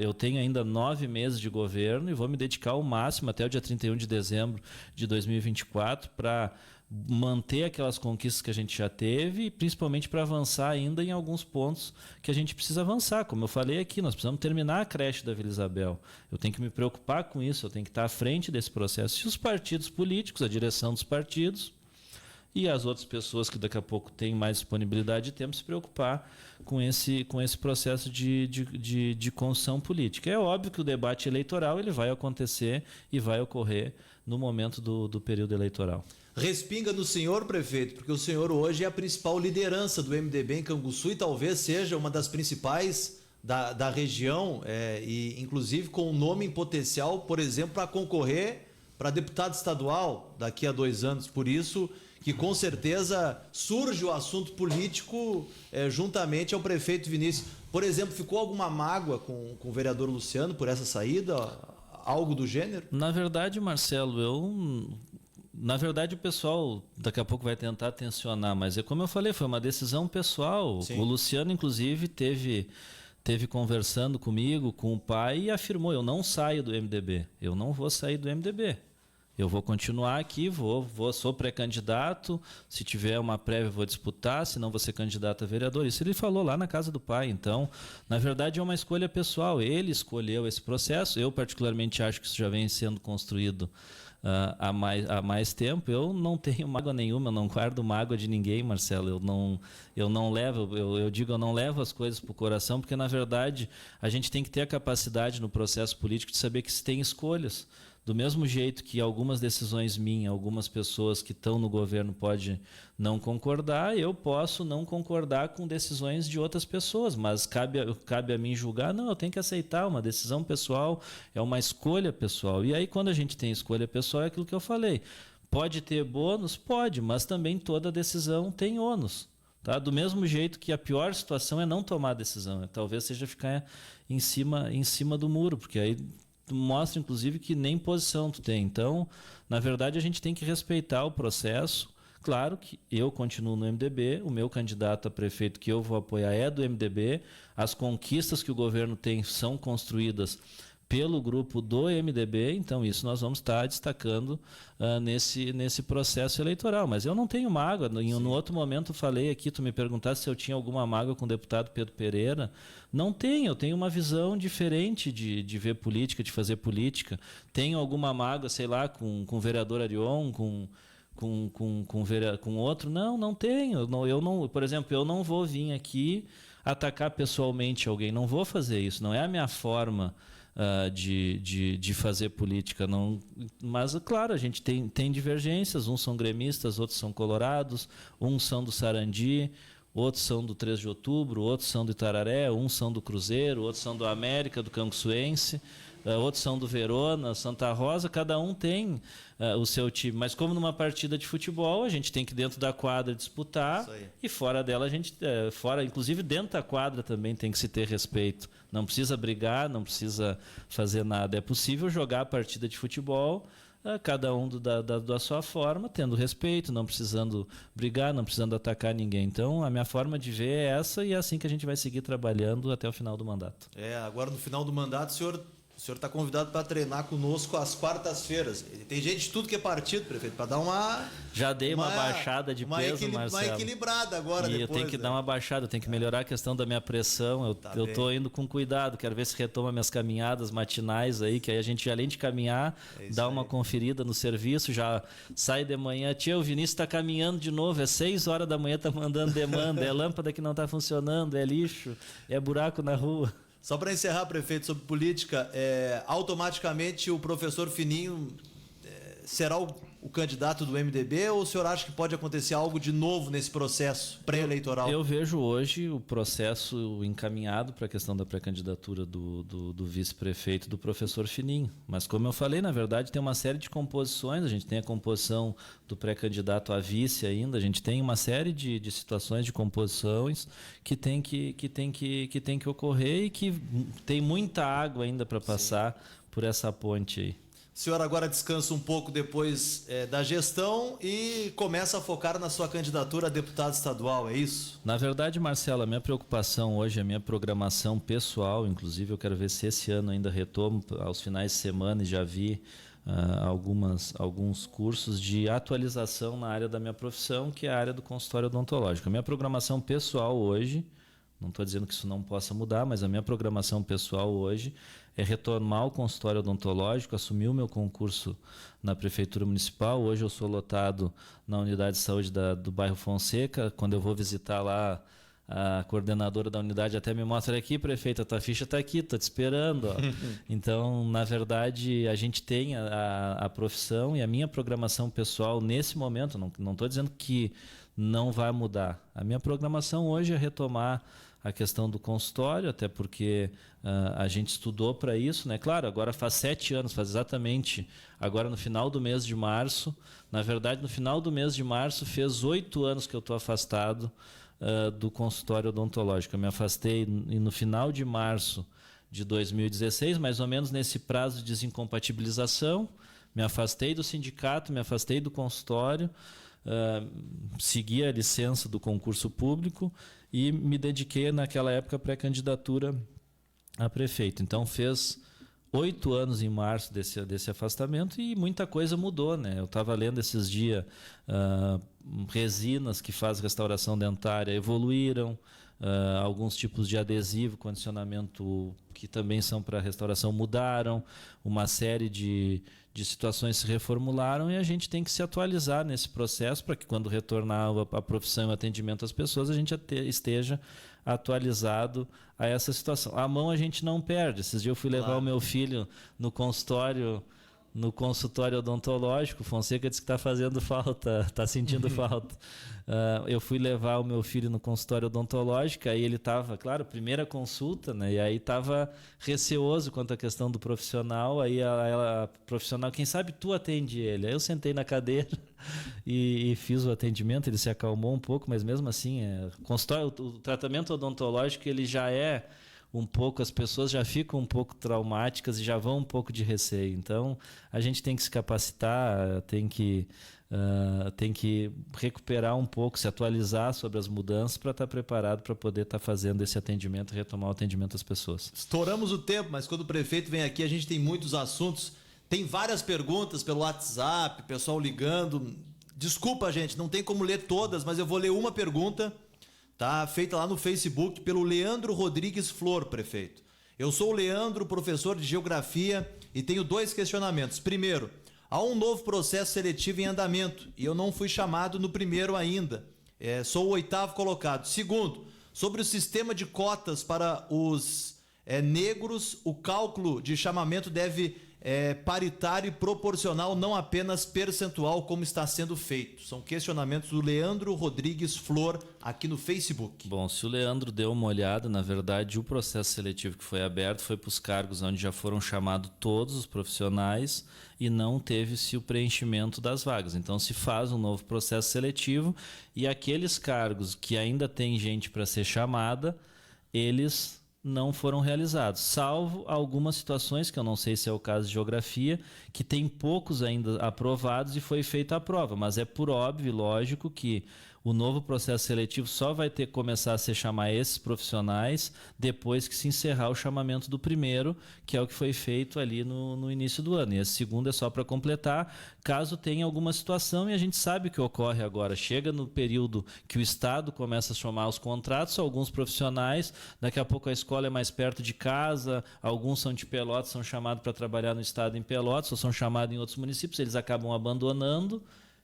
Eu tenho ainda 9 meses de governo e vou me dedicar ao máximo até o dia 31 de dezembro de 2024 para manter aquelas conquistas que a gente já teve e principalmente para avançar ainda em alguns pontos que a gente precisa avançar. Como eu falei aqui, nós precisamos terminar a creche da Vila Isabel. Eu tenho que me preocupar com isso, eu tenho que estar à frente desse processo. E os partidos políticos, a direção dos partidos e as outras pessoas que daqui a pouco têm mais disponibilidade de tempo se preocupar com esse processo de construção política. É óbvio que o debate eleitoral ele vai acontecer e vai ocorrer no momento do período eleitoral. Respinga no senhor, prefeito, porque o senhor hoje é a principal liderança do MDB em Canguçu e talvez seja uma das principais da região, e inclusive com um nome em potencial, por exemplo, para concorrer para deputado estadual daqui a 2 anos. Por isso que com certeza surge o assunto político juntamente ao prefeito Vinícius. Por exemplo, ficou alguma mágoa com o vereador Luciano por essa saída? Algo do gênero? Na verdade, Marcelo, Na verdade, o pessoal daqui a pouco vai tentar tensionar, mas como eu falei, foi uma decisão pessoal. Sim. O Luciano, inclusive, teve conversando comigo, com o pai, e afirmou, eu não saio do MDB, eu não vou sair do MDB. Eu vou continuar aqui, sou pré-candidato, se tiver uma prévia vou disputar, se não vou ser candidato a vereador. Isso ele falou lá na casa do pai. Então, na verdade, é uma escolha pessoal. Ele escolheu esse processo. Eu, particularmente, acho que isso já vem sendo construído há mais tempo. Eu não tenho mágoa nenhuma, eu não guardo mágoa de ninguém, Marcelo. Eu não levo as coisas para o coração, porque, na verdade, a gente tem que ter a capacidade no processo político de saber que se tem escolhas. Do mesmo jeito que algumas decisões minhas, algumas pessoas que estão no governo podem não concordar, eu posso não concordar com decisões de outras pessoas, mas cabe a mim julgar. Não, eu tenho que aceitar uma decisão pessoal, é uma escolha pessoal. E aí, quando a gente tem escolha pessoal, é aquilo que eu falei. Pode ter bônus? Pode, mas também toda decisão tem ônus. Tá? Do mesmo jeito que a pior situação é não tomar decisão, talvez seja ficar em cima do muro, porque aí tu mostra, inclusive, que nem posição tu tem. Então, na verdade, a gente tem que respeitar o processo. Claro que eu continuo no MDB, o meu candidato a prefeito que eu vou apoiar é do MDB, as conquistas que o governo tem são construídas pelo grupo do MDB, então isso nós vamos estar destacando nesse processo eleitoral. Mas eu não tenho mágoa. No outro momento falei aqui, tu me perguntaste se eu tinha alguma mágoa com o deputado Pedro Pereira. Não tenho, eu tenho uma visão diferente de ver política, de fazer política. Tenho alguma mágoa, sei lá, com o vereador Arion, com outro? Não tenho. Eu não, por exemplo, eu não vou vir aqui atacar pessoalmente alguém, não vou fazer isso, não é a minha forma de fazer política. Não, mas, claro, a gente tem divergências, uns são gremistas, outros são colorados, uns são do Sarandi, outros são do 3 de outubro, outros são do Itararé, uns são do Cruzeiro, outros são do América, do Canguçuense, outros são do Verona, Santa Rosa, cada um tem o seu time. Mas como numa partida de futebol, a gente tem que dentro da quadra disputar e fora dela a gente, inclusive dentro da quadra também tem que se ter respeito. Não precisa brigar, não precisa fazer nada. É possível jogar a partida de futebol, cada um da sua forma, tendo respeito, não precisando brigar, não precisando atacar ninguém. Então, a minha forma de ver é essa e é assim que a gente vai seguir trabalhando até o final do mandato. Agora no final do mandato, o senhor está convidado para treinar conosco às quartas-feiras. Tem gente de tudo que é partido, prefeito, para dar uma... Já dei uma baixada de peso, Marcelo. Uma equilibrada agora e depois. Eu tenho que dar uma baixada, eu tenho que melhorar a questão da minha pressão. Eu estou indo com cuidado, quero ver se retoma minhas caminhadas matinais aí, que aí a gente, além de caminhar, dá uma conferida no serviço, já sai de manhã. Tia, o Vinícius está caminhando de novo, 6 horas da manhã, está mandando demanda, é lâmpada que não está funcionando, é lixo, é buraco na rua. Só para encerrar, prefeito, sobre política, automaticamente o professor Fininho será o candidato do MDB ou o senhor acha que pode acontecer algo de novo nesse processo pré-eleitoral? Eu vejo hoje o processo encaminhado para a questão da pré-candidatura do vice-prefeito do professor Fininho. Mas como eu falei, na verdade tem uma série de composições, a gente tem a composição do pré-candidato a vice ainda, a gente tem uma série de situações de composições que tem que ocorrer e que tem muita água ainda para passar por essa ponte aí. O senhor agora descansa um pouco depois da gestão e começa a focar na sua candidatura a deputado estadual, é isso? Na verdade, Marcelo, a minha preocupação hoje, a minha programação pessoal, inclusive eu quero ver se esse ano ainda retomo aos finais de semana e já vi alguns cursos de atualização na área da minha profissão, que é a área do consultório odontológico. A minha programação pessoal hoje, não estou dizendo que isso não possa mudar, mas a minha programação pessoal hoje é retomar o consultório odontológico, assumir o meu concurso na Prefeitura Municipal. Hoje eu sou lotado na unidade de saúde do bairro Fonseca. Quando eu vou visitar lá, a coordenadora da unidade até me mostra aqui, prefeito, a tua ficha está aqui, estou te esperando. Ó. Então, na verdade, a gente tem a profissão e a minha programação pessoal nesse momento, não estou dizendo que não vai mudar. A minha programação hoje é retomar a questão do consultório, até porque a gente estudou para isso, né? Claro, agora faz 7 anos, faz exatamente agora no final do mês de março. Na verdade, no final do mês de março, fez 8 anos que eu estou afastado do consultório odontológico. Eu me afastei no final de março de 2016, mais ou menos nesse prazo de desincompatibilização. Me afastei do sindicato, me afastei do consultório, segui a licença do concurso público e me dediquei naquela época à pré-candidatura a prefeito. Então fez 8 anos em março desse afastamento e muita coisa mudou, né? Eu estava lendo esses dias, resinas que faz restauração dentária evoluíram, alguns tipos de adesivo, condicionamento que também são para restauração mudaram, uma série de situações se reformularam e a gente tem que se atualizar nesse processo para que quando retornar a profissão e o atendimento às pessoas a gente esteja atualizado a essa situação. A mão a gente não perde. Esses dias eu fui levar o meu filho no consultório no consultório odontológico. O Fonseca disse que está fazendo falta, está sentindo falta. Eu fui levar o meu filho no consultório odontológico, aí ele estava, claro, primeira consulta, né? E aí estava receoso quanto à questão do profissional. Aí a profissional, quem sabe tu atende ele. Aí eu sentei na cadeira e fiz o atendimento, ele se acalmou um pouco, mas mesmo assim, o tratamento odontológico ele já é um pouco, as pessoas já ficam um pouco traumáticas e já vão um pouco de receio. Então, a gente tem que se capacitar, tem que recuperar um pouco, se atualizar sobre as mudanças para estar preparado para poder estar fazendo esse atendimento, retomar o atendimento às pessoas. Estouramos o tempo, mas quando o prefeito vem aqui, a gente tem muitos assuntos. Tem várias perguntas pelo WhatsApp, pessoal ligando. Desculpa, gente, não tem como ler todas, mas eu vou ler uma pergunta. Tá feita lá no Facebook pelo Leandro Rodrigues Flor, prefeito. Eu sou o Leandro, professor de Geografia, e tenho 2 questionamentos. Primeiro, há um novo processo seletivo em andamento e eu não fui chamado no primeiro ainda. Sou o 8º colocado. Segundo, sobre o sistema de cotas para os negros, o cálculo de chamamento deve paritário e proporcional, não apenas percentual, como está sendo feito. São questionamentos do Leandro Rodrigues Flor aqui no Facebook. Bom, se o Leandro deu uma olhada, na verdade, o processo seletivo que foi aberto foi para os cargos onde já foram chamados todos os profissionais e não teve-se o preenchimento das vagas. Então, se faz um novo processo seletivo e aqueles cargos que ainda tem gente para ser chamada, eles não foram realizados, salvo algumas situações, que eu não sei se é o caso de Geografia, que tem poucos ainda aprovados e foi feita a prova, mas é por óbvio, lógico, que o novo processo seletivo só vai ter que começar a se chamar esses profissionais depois que se encerrar o chamamento do primeiro, que é o que foi feito ali no início do ano. E esse segundo é só para completar, caso tenha alguma situação, e a gente sabe o que ocorre agora. Chega no período que o Estado começa a chamar os contratos, alguns profissionais, daqui a pouco a escola é mais perto de casa, alguns são de Pelotas, são chamados para trabalhar no Estado em Pelotas, ou são chamados em outros municípios, eles acabam abandonando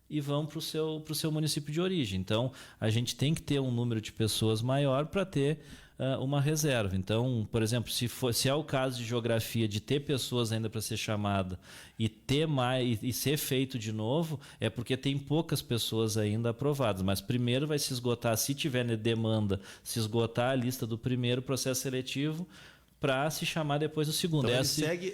e vão para o seu município de origem. Então, a gente tem que ter um número de pessoas maior para ter uma reserva. Então, por exemplo, se é o caso de Geografia, de ter pessoas ainda para ser chamada e ter mais e ser feito de novo, é porque tem poucas pessoas ainda aprovadas. Mas primeiro vai se esgotar, se tiver demanda, se esgotar a lista do primeiro processo seletivo, para se chamar depois do segundo. Então, ele segue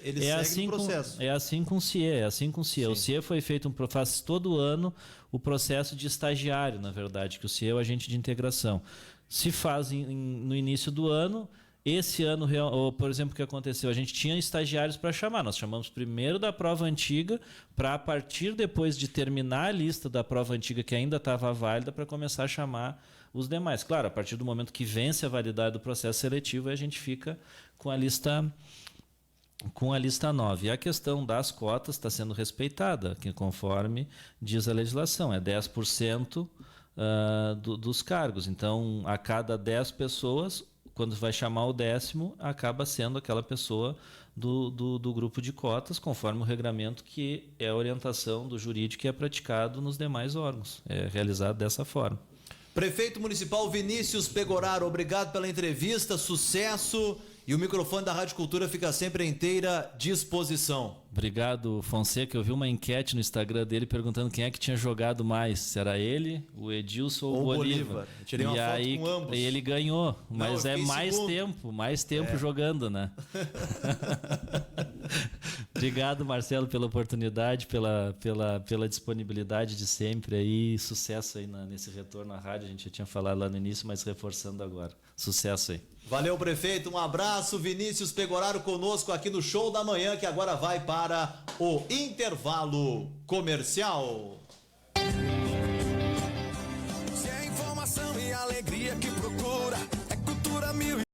o processo. É assim com o CIE. Sim. O CIE foi feito, faz todo ano o processo de estagiário, na verdade, que o CIE é o agente de integração. Se faz no início do ano. Esse ano, por exemplo, o que aconteceu? A gente tinha estagiários para chamar. Nós chamamos primeiro da prova antiga, para a partir depois de terminar a lista da prova antiga que ainda estava válida, para começar a chamar os demais. Claro, a partir do momento que vence a validade do processo seletivo, a gente fica com a lista nova. E a questão das cotas está sendo respeitada, que conforme diz a legislação, é 10% dos cargos. Então, a cada 10 pessoas, quando vai chamar o 10º, acaba sendo aquela pessoa do grupo de cotas, conforme o regramento, que é a orientação do jurídico que é praticado nos demais órgãos. É realizado dessa forma. Prefeito Municipal Vinícius Pegoraro, obrigado pela entrevista, sucesso, e o microfone da Rádio Cultura fica sempre à inteira disposição. Obrigado, Fonseca. Eu vi uma enquete no Instagram dele perguntando quem é que tinha jogado mais, se era ele, o Edilson ou o Bolívar. Eu tirei uma foto com ambos. E ele ganhou, mas é mais tempo jogando, né? Obrigado, Marcelo, pela oportunidade, pela disponibilidade de sempre aí. Sucesso aí nesse retorno à rádio. A gente já tinha falado lá no início, mas reforçando agora. Sucesso aí. Valeu, prefeito. Um abraço. Vinícius Pegoraro conosco aqui no Show da Manhã, que agora vai para o intervalo comercial.